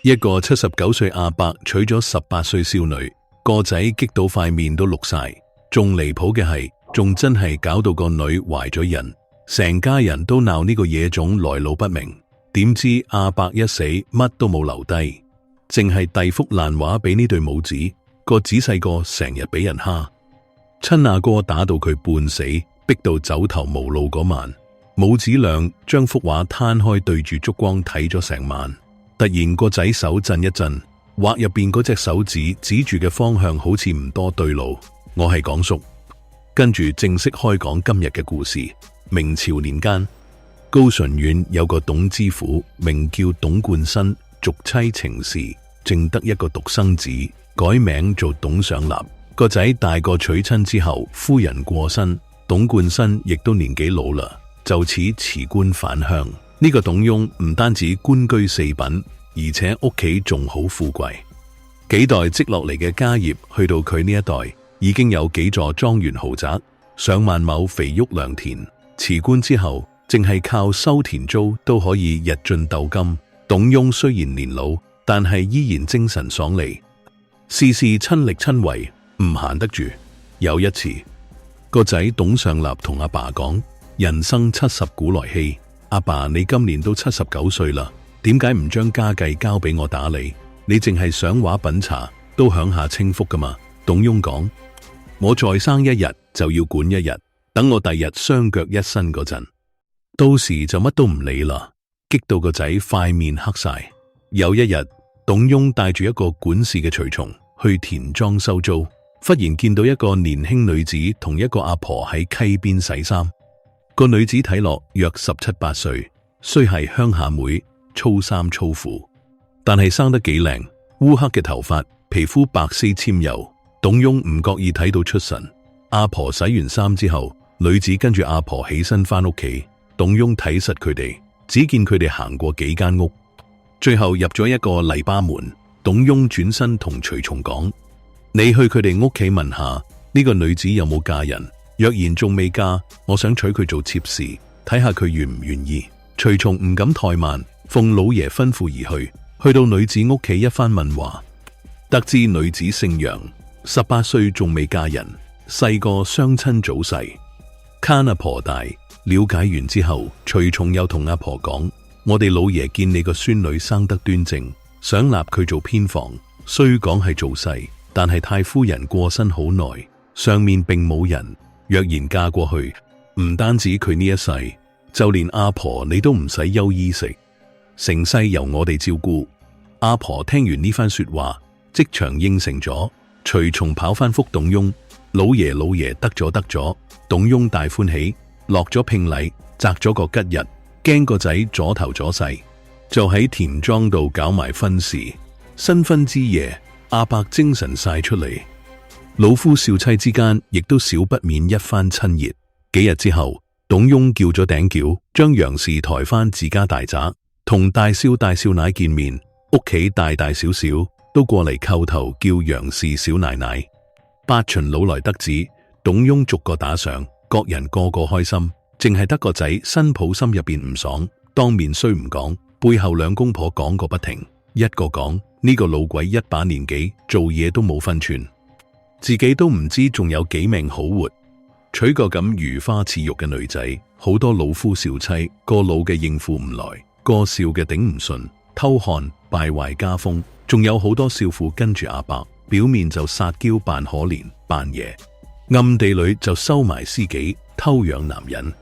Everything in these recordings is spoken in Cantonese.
一個79歲阿伯娶咗18歲少女，個仔激到塊面都綠晒，仲離譜嘅係，仲真係搞到個女懷咗孕，成家人都鬧呢個野種來路不明。點知阿伯一死，乜都冇留低，淨係遞幅爛話俾呢對母子。個仔細個成日俾人蝦，親阿哥打到佢半死，逼到走投無路嗰晚，母子倆將幅畫攤開對住燭光睇咗成晚。突然個仔手震一震，畫入邊嗰隻手指指住嘅方向好似唔多對路。我係講叔。跟住正式開講今日嘅故事。明朝年間，高淳縣有個董知府，名叫董冠新，續妻情事，淨得一個獨生子，改名做董上立。個仔大個娶親之後，夫人過身，董冠新亦都年紀老啦，就此辭官返鄉。呢個董翁唔單止官居四品，而且屋企仲好富貴，幾代積落嚟嘅家業，去到佢呢一代已經有幾座莊園豪宅，上萬畝肥沃良田。辭官之後，淨係靠收田租都可以日進斗金。董翁雖然年老，但係依然精神爽利，事事親力親為，唔閒得住。有一次，個仔董上立同阿爸講：人生70古來稀。阿爸，你今年都79歲啦，點解唔將家計交俾我打理？你淨係賞畫品茶都享下清福噶嘛？董翁講：我再生一日就要管一日，等我第日雙腳一伸嗰陣，到時就乜都唔理啦。激到個仔塊面黑晒。有一日，董翁帶住一個管事嘅隨從去田莊收租，忽然見到一個年輕女子同一個阿婆喺溪邊洗衫。個女子睇落約17、18歲，雖係鄉下妹，粗衫粗褲，但係生得幾靚，烏黑嘅頭髮，皮膚白皙纖柔。董翁唔覺意睇到出神。阿婆洗完衫之後，女子跟住阿婆起身返屋企。董翁睇實佢哋，只見佢哋行過幾間屋，最後入咗一個泥巴門。董翁轉身同隨從講：你去佢哋屋企問下呢個女子有冇嫁人，若然仲未嫁，我想娶佢做妾侍，睇下佢願唔願意。隨從唔敢怠慢，奉老爺吩咐而去。去到女子屋企一番問話，得知女子姓楊，18歲仲未嫁人，細個雙親早逝，卡阿婆大。了解完之後，隨從又同阿婆講：我哋老爺見你個孫女生得端正，想立佢做偏房。雖講係做細，但係太夫人過身好耐，上面並冇人。若然嫁過去，唔單止佢呢一世，就連阿婆你都唔使憂衣食，成世由我哋照顧。阿婆聽完呢番說話，即場應承咗。隨從跑翻覆董翁：老爺老爺，得咗得咗。董翁大歡喜，落咗聘禮，擇咗個吉日，驚個仔阻頭阻勢，就喺田莊度搞埋婚事。新婚之夜，阿伯精神晒出嚟，老夫少妻之間亦都少不免一番親熱。幾日之後，董翁叫咗頂轎，將楊氏抬翻自家大宅，同大少大少奶見面。屋企大大小小都過嚟叩頭叫楊氏小奶奶。8旬老來得子，董翁逐個打賞，各人個個開心，淨係得個仔新抱心入邊唔爽，當面雖唔講，背後兩公婆講個不停。一個講呢個老鬼一把年紀，做嘢都冇分寸，自己都唔知仲有幾命好活，娶個咁如花似玉嘅女仔。好多老夫少妻，個老嘅應付唔來，個少嘅頂唔順，偷看敗壞家風。仲有好多少婦跟住阿伯，表面就撒嬌扮可憐扮爺，暗地裏就收埋私己，偷養男人。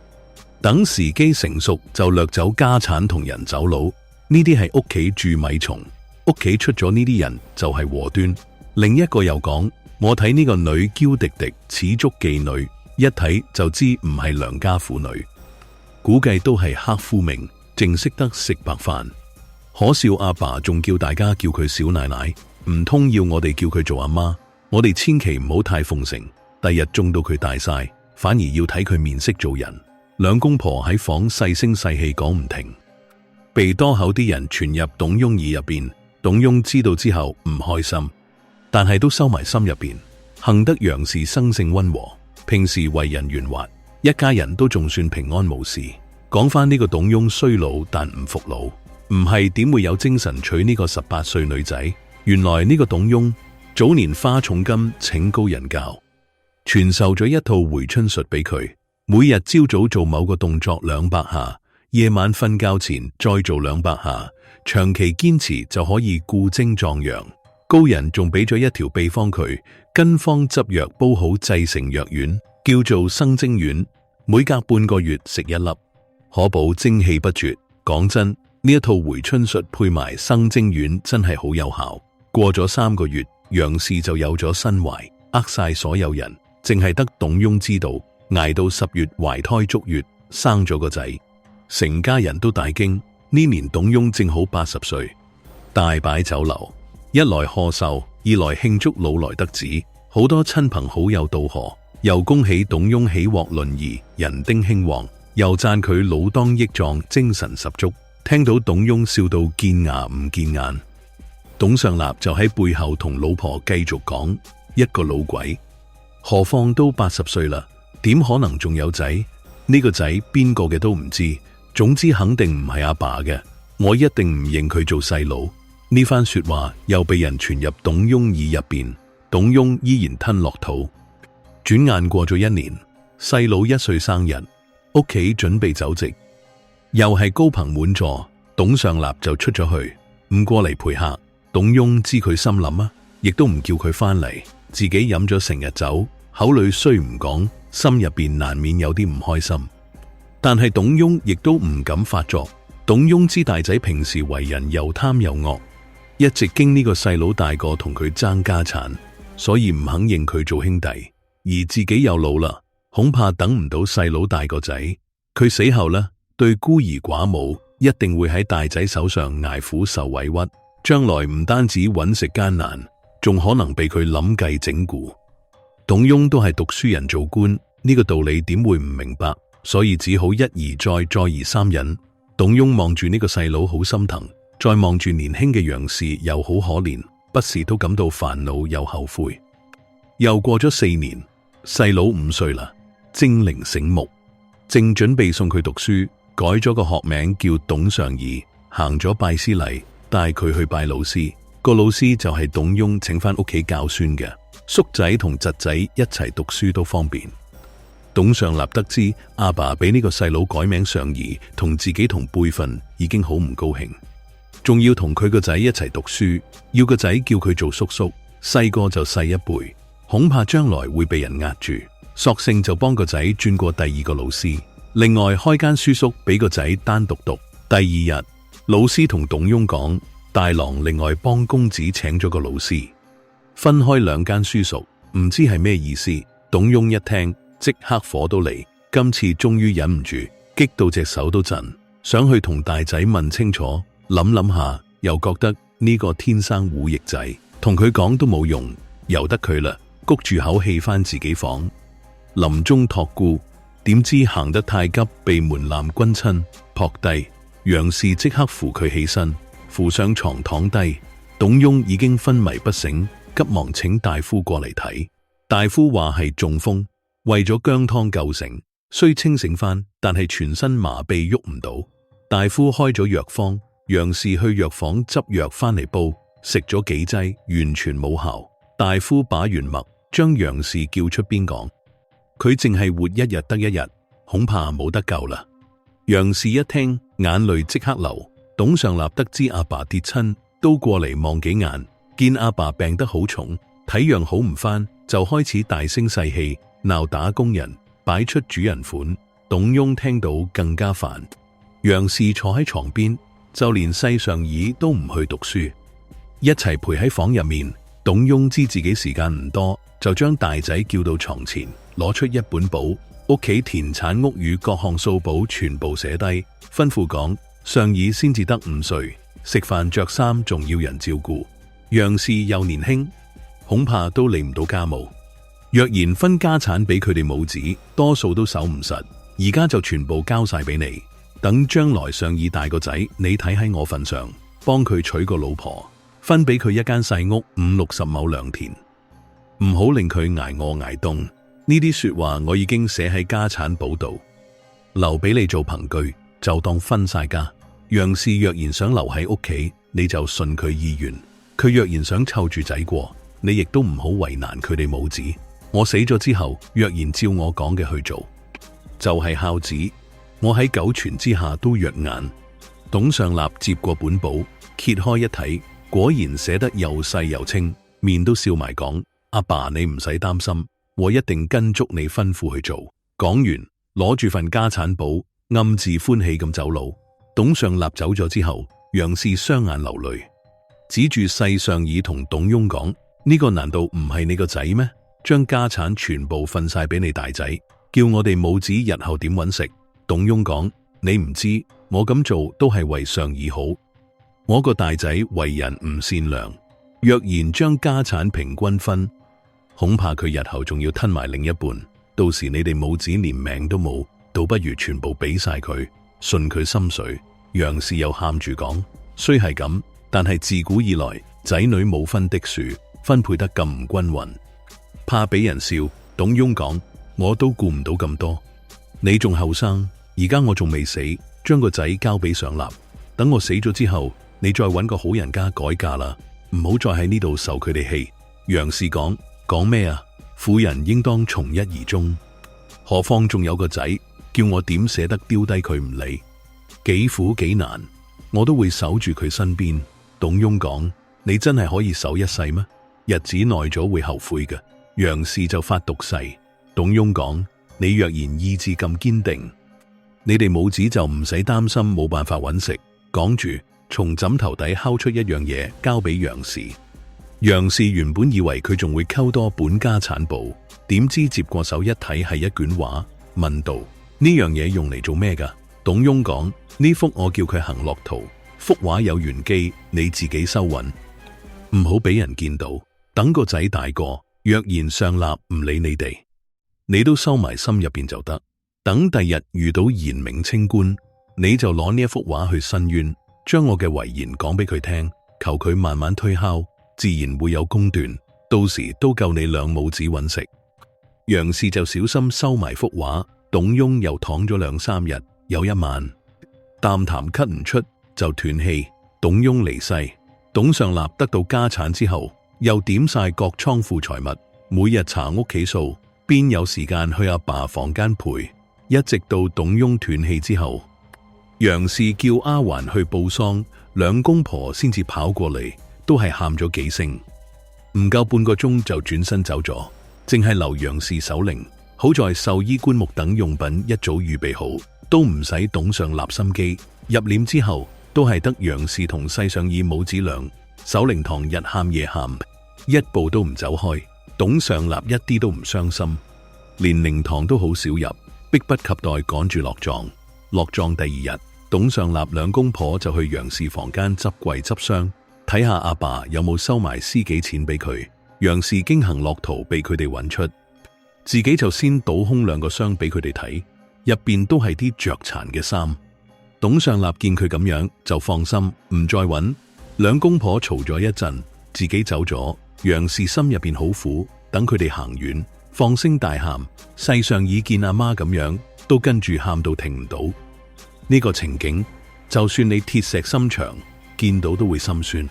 等時機成熟就掠走家產同人走佬。呢啲係屋企蛀米蟲，屋企出咗呢啲人就係禍端。另一個又講：我睇呢個女嬌滴滴，似足妓女，一睇就知唔係良家婦女，估計都係黑夫命，淨識得食白飯。可笑阿爸仲叫大家叫佢小奶奶，唔通要我哋叫佢做阿媽？我哋千祈唔好太奉承，第日中到佢大晒，反而要睇佢面色做人。兩公婆喺房細聲細氣講唔停，被多口啲人傳入董翁耳入邊。董翁知道之後唔開心，但係都收埋心入邊。幸得楊氏生性溫和，平時為人圓滑，一家人都仲算平安無事。講翻呢個董翁衰老但唔服老，唔係點會有精神娶呢個18歲女仔？原來呢個董雍早年花重金請高人教，傳授咗一套回春術俾佢，每日朝早做某個動作200下，夜晚瞓覺前再做200下，長期堅持就可以固精壯陽。高人仲俾咗一條秘方佢，跟方執藥煲好製成藥丸，叫做生精丸，每隔半個月食1粒，可保精氣不絕。講真，呢一套回春術配埋生精丸真係好有效。過咗3個月，楊氏就有咗身懷，呃晒所有人，淨係得董雍知道。捱到10月懷胎足月，生咗個仔，成家人都大驚。呢年董雍正好80歲，大擺酒樓，一來賀壽，二來慶祝老來得子，好多親朋好友到賀，又恭喜董雍喜獲麟兒，人丁興旺，又讚佢老當益壯，精神十足。聽到董雍笑到見牙唔見眼，董上立就喺背後同老婆繼續講：一個老鬼，何況都80歲啦，點可能仲有仔？呢個仔邊個嘅都唔知，總之肯定唔係阿爸嘅，我一定唔認佢做細佬。呢番說話又被人傳入董雍耳入邊，董雍依然吞落肚。轉眼過咗1年，細佬1歲生日，屋企準備酒席，又係高朋滿座，董上立就出咗去，唔過嚟陪客。董雍知佢心諗啊，亦都唔叫佢翻嚟，自己飲咗成日酒，口裏雖唔講，心入邊難免有啲唔開心。但係董雍亦都唔敢發作。董雍知大仔平時為人又貪又惡，一直經呢個細佬大個同佢爭家產，所以唔肯認佢做兄弟，而自己又老啦，恐怕等唔到細佬大個仔。佢死後呢，對孤兒寡母一定會喺大仔手上捱苦受委屈，將來唔單止揾食艱難，仲可能被佢諗計整蠱。董雍都係讀書人做官，呢個道理點會唔明白？所以只好一而再，再而三忍。董雍望住呢個細佬好心疼，再望住年輕嘅楊氏又好可憐，不時都感到煩惱又後悔。又過咗4年，細佬5歲啦，精靈醒目，正準備送佢讀書，改咗個學名叫董尚義，行咗拜師禮，帶佢去拜老師。個老師就係董雍請翻屋企教孫嘅，叔仔同侄仔一齊讀書都方便。董上立得知阿爸俾呢個細佬改名尚義，同自己同輩份，已經好唔高興，仲要同佢個仔一齊讀書，要個仔叫佢做叔叔，細個就細一輩，恐怕將來會被人壓住，索性就幫個仔轉過第2個老師，另外開間書宿俾個仔單獨讀。第2日，老師同董雍講，大郎另外幫公子請咗個老師，分開2間書宿，唔知係咩意思。董雍一聽，即刻火都嚟，今次終於忍唔住，激到隻手都震，想去同大仔問清楚。諗下，又覺得呢個天生忤逆仔，同佢講都冇用，由得佢啦，谷住口氣返自己房。臨終託孤，點知行得太急，被門檻軍親撲低，楊氏即刻扶佢起身，扶上床躺低。董雍已經昏迷不醒，急忙請大夫過嚟睇。大夫話係中風，為咗薑湯救醒，雖清醒翻，但係全身麻痹喐唔到。大夫開咗藥方，楊氏去藥房執藥翻嚟煲，食咗幾劑，完全冇效。大夫把完脈，將楊氏叫出邊講，佢淨係活1日得1日，恐怕冇得救啦。楊氏一聽，眼淚即刻流。董上立得知阿爸跌親，都過嚟望幾眼，見阿爸病得好重，睇樣好唔翻，就開始大聲細氣鬧打工人，擺出主人款。董雍聽到更加煩。楊氏坐喺床邊，就連世上椅都唔去讀書，一齊陪喺房入面。董雍知自己時間唔多，就將大仔叫到床前，攞出一本簿，屋企田產屋宇各項數簿全部寫低，吩咐講，上椅先至得5歲，食飯着衫仲要人照顧，楊氏又年輕，恐怕都理唔到家務。若然分家產俾佢哋母子，多數都守唔實，而家就全部交晒俾你，等將來上議大個仔，你睇喺我份上，幫佢娶個老婆，分俾佢一間細屋50-60畝良田，唔好令佢挨餓挨凍。呢啲說話我已經寫喺家產簿度，留俾你做憑據，就當分晒家。楊氏若然想留喺屋企，你就順佢意願；佢若然想湊住仔過，你亦都唔好為難佢哋母子。我死咗之後，若然照我講嘅去做，就係孝子。我喺九泉之下都弱眼。董上立接過本簿，揭開一睇，果然寫得又細又清，面都笑埋講：阿爸，你唔使擔心，我一定跟足你吩咐去做。講完，攞住份家產簿，暗自歡喜咁走佬。董上立走咗之後，楊氏雙眼流淚，指住世上儀同董雍講：呢個難道唔係你個仔咩？將家產全部分晒俾你大仔，叫我哋母子日後點搵食？董雍講：你唔知，我咁做都係為上儀好。我個大仔為人唔善良，若然將家產平均分，恐怕佢日後仲要吞埋另一半，到時你哋母子連命都冇，倒不如全部俾晒佢，順佢心水。楊氏又喊住講：雖係咁，但係自古以來仔女冇分的數，分配得咁唔均匀，怕俾人笑。董雍講：我都顧唔到咁多，你仲後生，而家我仲未死，將個仔交俾上立，等我死咗之後，你再搵個好人家改嫁啦，唔好再喺呢度受佢哋氣。楊氏講：講咩啊？婦人應當從一而終，何況仲有個仔，叫我點捨得丟低佢唔理？幾苦幾難，我都會守住佢身邊。董雍講：你真係可以守一世咩？日子耐咗會後悔嘅。楊氏就發毒誓。董雍講：你若然意志咁堅定，你哋母子就唔使擔心冇辦法揾食。講住，從枕頭底敲出一樣嘢交俾楊氏。楊氏原本以為佢仲會溝多本家產簿，點知接過手一睇係一卷畫，問道：呢樣嘢用嚟做咩㗎？董雍講：呢幅我叫佢行樂圖，幅畫有玄機，你自己收穩，唔好俾人見到。等個仔大個，若然上立唔理你哋，你都收埋心入邊就得。等第日遇到賢明清官，你就攞呢一幅畫去申冤，將我嘅遺言講俾佢聽，求佢慢慢推敲，自然會有公斷，到時都夠你兩母子揾食。楊氏就小心收埋幅畫。董雍又躺咗兩三日，有一晚啖痰咳唔出就斷氣。董雍離世。董上立得到家產之後，又點晒各倉庫財物，每日查屋企數，邊有時間去阿爸房間陪？一直到董雍斷氣之後，楊氏叫丫鬟去報喪，兩公婆先至跑過嚟，都係喊咗幾聲，唔夠半個鐘就轉身走咗，淨係留楊氏守靈。好在壽衣棺木等用品一早預備好，都唔使董上立心機。入殮之後，都係得楊氏同世上儀母子倆守靈堂，日喊夜喊，一步都唔走開。董上立一啲都唔傷心，連靈堂都好少入，迫不及待趕住落葬。落葬第二日，董上立兩公婆就去楊氏房間執櫃執箱，睇下阿爸有冇收埋私己錢俾佢。楊氏經行樂圖被佢哋揾出，自己就先倒空兩個箱俾佢哋睇，入邊都係啲着殘嘅衫。董上立見佢咁樣就放心，唔再揾。兩公婆嘈咗一陣，自己走咗。楊氏心入邊好苦，等佢哋行遠，放聲大喊。世上已見阿媽咁樣，都跟住喊到停唔到。呢個情景，就算你鐵石心腸，見到都會心酸。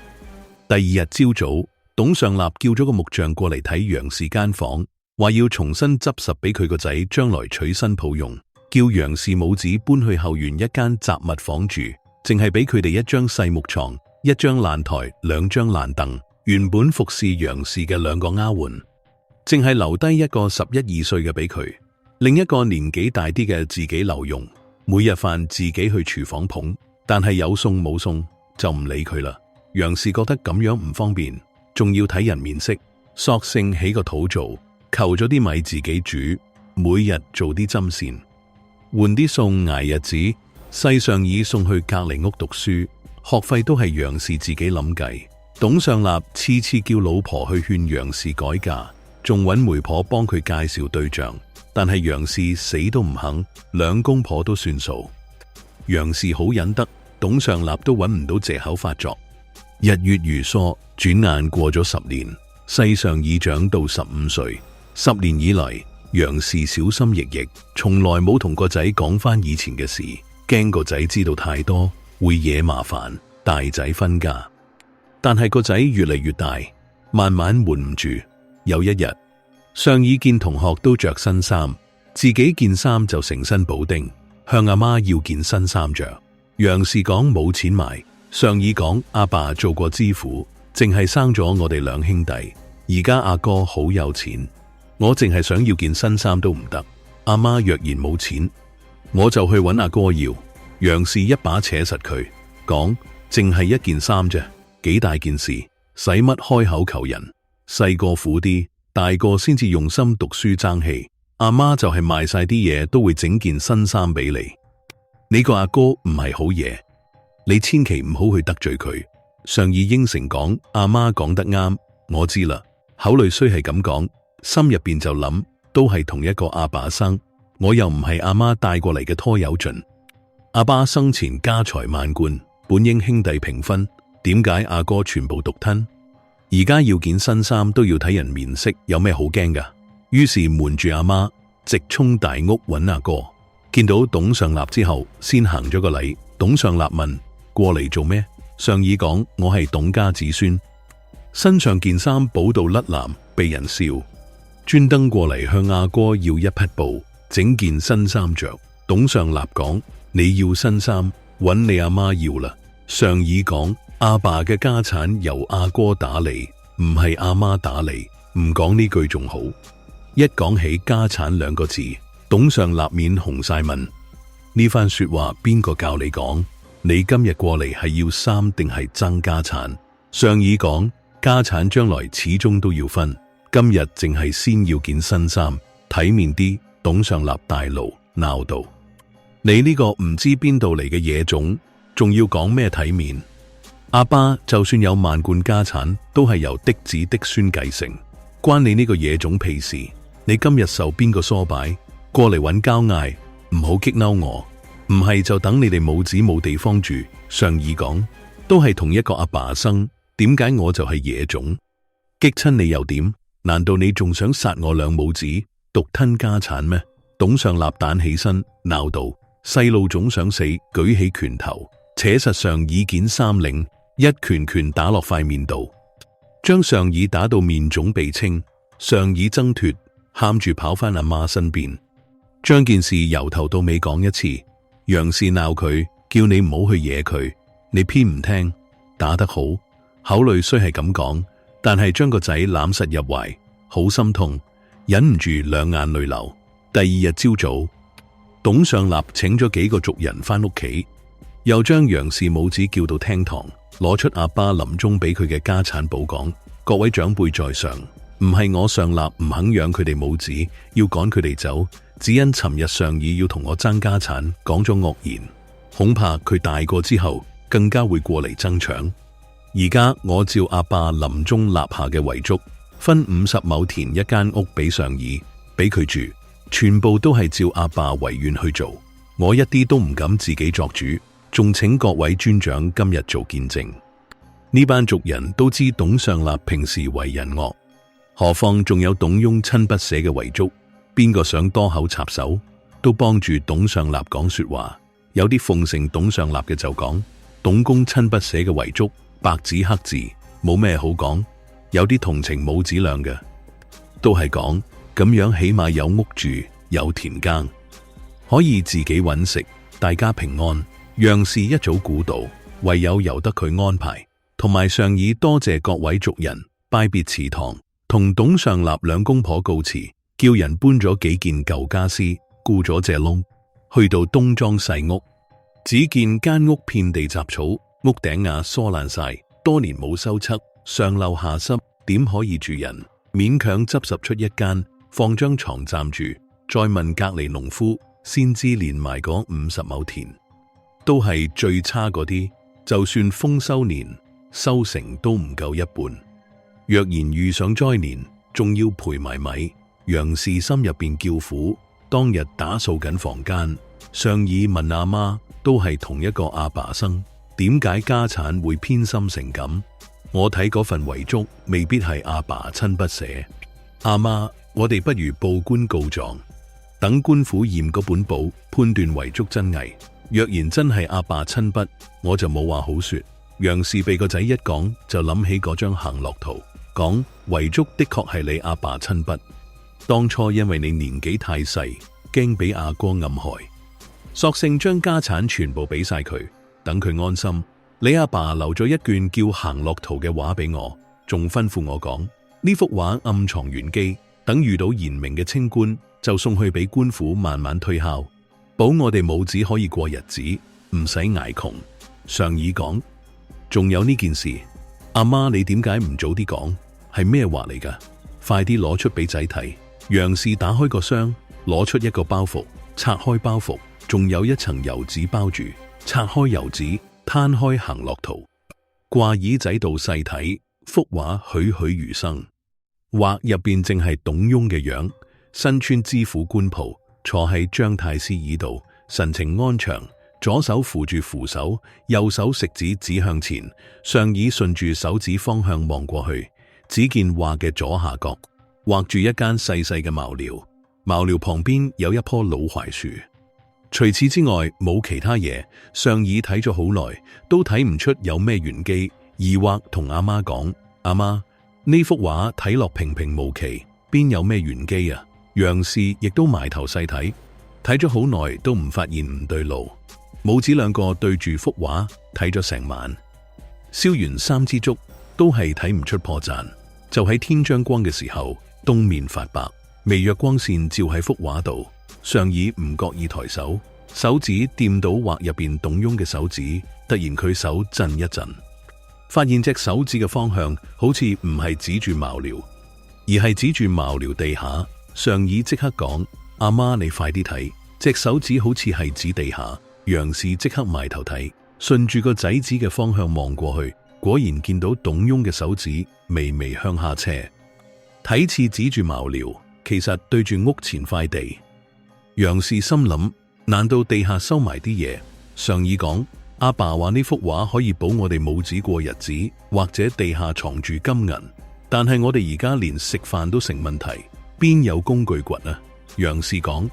第二日朝早，董上立叫咗個木匠過嚟睇楊氏間房，話要重新執拾俾佢個仔將來娶新抱用，叫楊氏母子搬去後園一間雜物房住，淨係俾佢哋一張細木床、一張爛台、兩張爛凳。原本服侍楊氏嘅兩個丫鬟，淨係留低一個11、12歲嘅俾佢，另一個年紀大啲嘅自己留用。每日飯自己去廚房捧，但係有餸冇餸就唔理佢啦。楊氏覺得咁樣唔方便，仲要睇人面色，索性起個肚做，求咗啲米自己煮，每日做啲針線，換啲餸捱日子。世上儀送去隔離屋讀書，學費都係楊氏自己諗計。董上立次次叫老婆去勸楊氏改嫁，仲揾媒婆幫佢介紹對象，但係楊氏死都唔肯，兩公婆都算數。楊氏好忍得，董上立都揾唔到藉口發作。日月如梭，轉眼過咗10年，世上儀長到15歲。10年以嚟，楊氏小心翼翼，從來冇同個仔講翻以前嘅事，驚個仔知道太多，會惹麻煩，大仔分家。但係個仔越嚟越大，慢慢瞞唔住。有一日，上爾見同學都着新衫，自己件衫就成身補丁，向阿媽要件新衫着。楊氏講冇錢買，上爾講阿爸做過知府，淨係生咗我哋兩兄弟，而家阿哥好有錢，我淨係想要件新衫都唔得。阿媽若然冇錢，我就去揾阿哥要。楊氏一把扯實佢，講淨係一件衫啫，幾大件事，使乜開口求人？細個苦啲，大個先至用心讀書爭氣。阿媽就係賣晒啲嘢都會整件新衫俾你。你個阿哥唔係好嘢，你千祈唔好去得罪佢。上爾應承講，阿媽講得啱，我知啦。口裏雖係咁講，心入邊就諗，都係同一個阿爸生，我又唔係阿媽帶過嚟嘅拖油盡。阿爸生前家財萬貫，本應兄弟平分，點解阿哥全部獨吞？而家要件新衫都要睇人面色，有咩好驚噶？於是瞞住阿媽，直衝大屋揾阿哥。見到董上立之後，先行咗個禮。董上立問：過嚟做咩？上爾講：我係董家子孫，身上件衫補到甩藍，被人笑，專登過嚟向阿哥要一匹布，整件新衫着。董上立講：你要新衫，揾你阿媽要啦。上爾講：阿爸嘅家產由阿哥打理，唔係阿媽打理。唔講呢句仲好，一講起家產兩個字，董上立面紅晒，問呢番說話邊個教你講？你今日過嚟係要衫定係爭家產？上爾講：家產將來始終都要分，今日淨係先要件新衫，體面啲。董上立大怒，鬧道：你呢個唔知邊度嚟嘅野種，仲要講咩體面？阿爸就算有萬貫家產，都係由嫡子嫡孫繼承，關你呢個野種屁事？你今日受邊個唆擺？過嚟揾交嗌，唔好激嬲我，唔係就等你哋母子冇地方住。上爾講：都係同一個阿爸生，點解我就係野種？激親你又點？難道你仲想殺我兩母子，獨吞家產咩？董上立彈起身，鬧道：細路總想死，舉起拳頭，扯實上爾件衫領，一拳拳打落塊面度，將上爾打到面腫鼻青。上爾掙脫，喊住跑翻阿媽身邊，將件事由頭到尾講一次。楊氏鬧佢，叫你唔好去惹佢，你偏唔聽，打得好。口裏雖係咁講，但係將個仔攬實入懷，好心痛，忍唔住兩眼淚流。第二日朝早，董上立請咗幾個族人翻屋企，又將楊氏母子叫到廳堂，攞出阿爸臨終俾佢嘅家產簿，講：各位長輩在上，唔係我上立唔肯養佢哋母子，要趕佢哋走，只因尋日上爾要同我爭家產，講咗惡言，恐怕佢大個之後更加會過嚟爭搶。而家我照阿爸臨終立下嘅遺囑，分50畝田一間屋俾上爾，俾佢住，全部都係照阿爸遺願去做。我一啲都唔敢自己作主，仲請各位尊長今日做見證。呢班族人都知董上立平時為人惡，何況仲有董雍親筆寫嘅遺囑，邊個想多口插手，都幫住董上立講說話。有啲奉承董上立嘅就講：董公親筆寫嘅遺囑，白紙黑字，冇咩好講。有啲同情母子倆嘅，都係講咁樣起碼有屋住，有田耕，可以自己揾食，大家平安。楊氏一早估到，唯有由得佢安排，同埋上爾多謝各位族人，拜別祠堂，同董上立兩公婆告辭，叫人搬咗幾件舊家私，顧咗隻窿，去到東莊細屋，只見間屋遍地雜草，屋頂瓦疏爛晒，多年冇修葺，上漏下濕，點可以住人？勉強執拾出一間，放張床暫住，再問隔籬農夫，先知連埋嗰50畝田，都係最差嗰啲，就算豐收年，收成都唔夠一半。若然遇上災年，仲要賠埋米。楊氏心入邊叫苦，當日打掃緊房間，上爾問阿媽，都係同一個阿爸生，點解家產會偏心成咁？我睇嗰份遺囑未必係阿爸親筆寫。阿媽，我哋不如報官告狀，等官府驗嗰本簿，判斷遺囑真偽。若然真係阿爸親筆，我就冇話好說。楊氏被個仔一講，就諗起嗰張行樂圖，講遺囑的確係你阿爸親筆。當初因為你年紀太細，驚俾阿哥暗害，索性將家產全部俾晒佢，等佢安心。你阿爸留咗一卷叫行樂圖嘅畫俾我，仲吩咐我講呢幅畫暗藏玄機，等遇到賢明嘅清官，就送去俾官府慢慢推敲，保我哋母子可以過日子，唔使挨窮。上議講，仲有呢件事，阿媽你點解唔早啲講？係咩畫嚟㗎？快啲攞出俾仔睇。楊氏打開個箱，攞出一個包袱，拆開包袱，仲有一層油紙包住。拆開油紙，攤開行樂圖，掛耳仔度細睇，幅畫栩栩如生。畫入邊正係董雍嘅樣，身穿知府官袍，坐喺張太師椅度，神情安詳，左手扶住扶手，右手食指指向前，上椅順住手指方向望過去，只見畫嘅左下角畫住一間細細嘅茅寮，茅寮旁邊有一棵老槐樹。除此之外冇其他嘢，上議睇咗好耐，都睇唔出有咩玄機，疑惑同阿媽講：阿媽，呢幅畫睇落平平無奇，邊有咩玄機啊？楊氏亦都埋頭細睇，睇咗好耐都唔發現唔對路。母子兩個對住幅畫睇咗成晚，燒完3支燭都係睇唔出破綻。就喺天將光嘅時候，東面發白，微弱光線照喺幅畫度。上議唔覺意抬手，手指掂到畫入邊董雍嘅手指，突然佢手震一震，發現隻手指嘅方向好似唔係指住茅寮，而係指住茅寮地下。上議即刻講：阿媽你快啲睇，隻手指好似係指地下。楊氏即刻埋頭睇，順住個仔指嘅方向望過去，果然見到董雍嘅手指微微向下斜，睇似指住茅寮，其實對住屋前塊地。楊氏心諗，難道地下收埋啲嘢？上議講：阿爸話呢幅畫可以保我哋母子過日子，或者地下藏住金銀，但係我哋而家連食飯都成問題，邊有工具掘啊？楊氏講：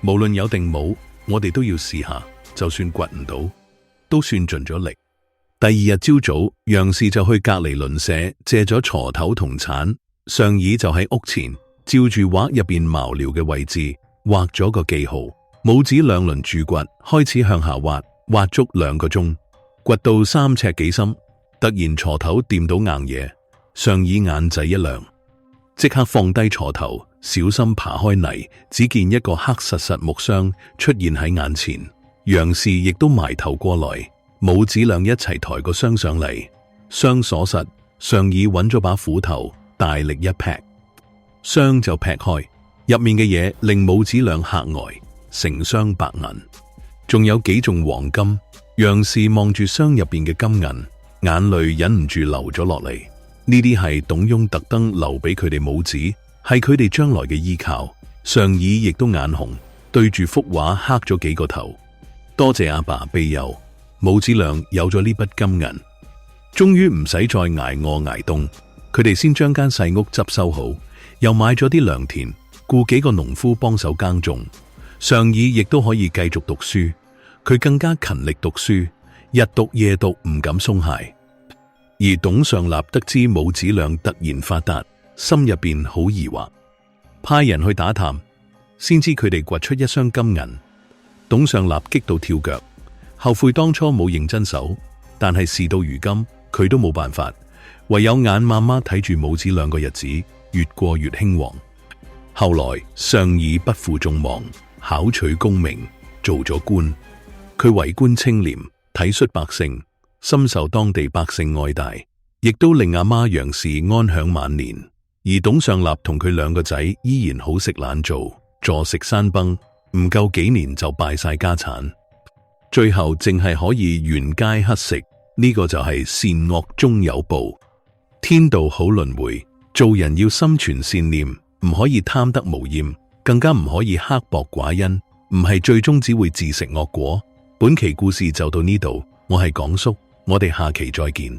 無論有定冇，我哋都要試下，就算掘唔到，都算盡咗力。第二日朝早，楊氏就去隔籬鄰舍借咗鋤頭同鏟，上議就喺屋前照住畫入邊茅寮嘅位置畫咗個記號，母子兩輪住掘，開始向下挖，挖足2個鐘，掘到3尺幾深，突然鋤頭掂到硬嘢，上議眼仔一亮，即刻放低鋤頭，小心爬開泥，只見一個黑實實木箱出現喺眼前。楊氏亦都埋頭過來，母子倆一齊抬個箱上嚟，箱鎖實，上議揾咗把斧頭，大力一劈，箱就劈開。入面嘅嘢令母子倆嚇呆，成箱白銀，仲有幾重黃金。楊氏望住箱入邊嘅金銀，眼淚忍唔住流咗落嚟。呢啲係董雍特登留俾佢哋母子，係佢哋將來嘅依靠。上議亦都眼紅，對住幅畫磕咗幾個頭。多謝阿爸庇佑，母子倆有咗呢筆金銀，終於唔使再挨餓挨凍。佢哋先將間細屋執收好，又買咗啲良田，雇幾個農夫幫手耕種。上議亦都可以繼續讀書，佢更加勤力讀書，日讀夜讀，唔敢鬆懈。而董上立得知母子倆突然發達，心入邊好疑惑，派人去打探，先知佢哋掘出一箱金銀。董上立激到跳腳，後悔當初冇認真守，但係事到如今，佢都冇辦法，唯有眼媽媽睇住母子兩個日子越過越興旺。後來上議不負眾望，考取功名，做咗官。佢為官清廉，體恤百姓，深受當地百姓愛戴，亦都令阿媽楊氏安享晚年。而董上立同佢2個仔依然好食懶做，坐食山崩，唔夠幾年就敗晒家產，最後淨係可以沿街乞食。呢個就係善惡終有報，天道好輪迴。做人要心存善念，唔可以貪得無厭，更加唔可以刻薄寡恩，唔係最終只會自食惡果。本期故事就到呢度，我係港叔，我哋下期再見。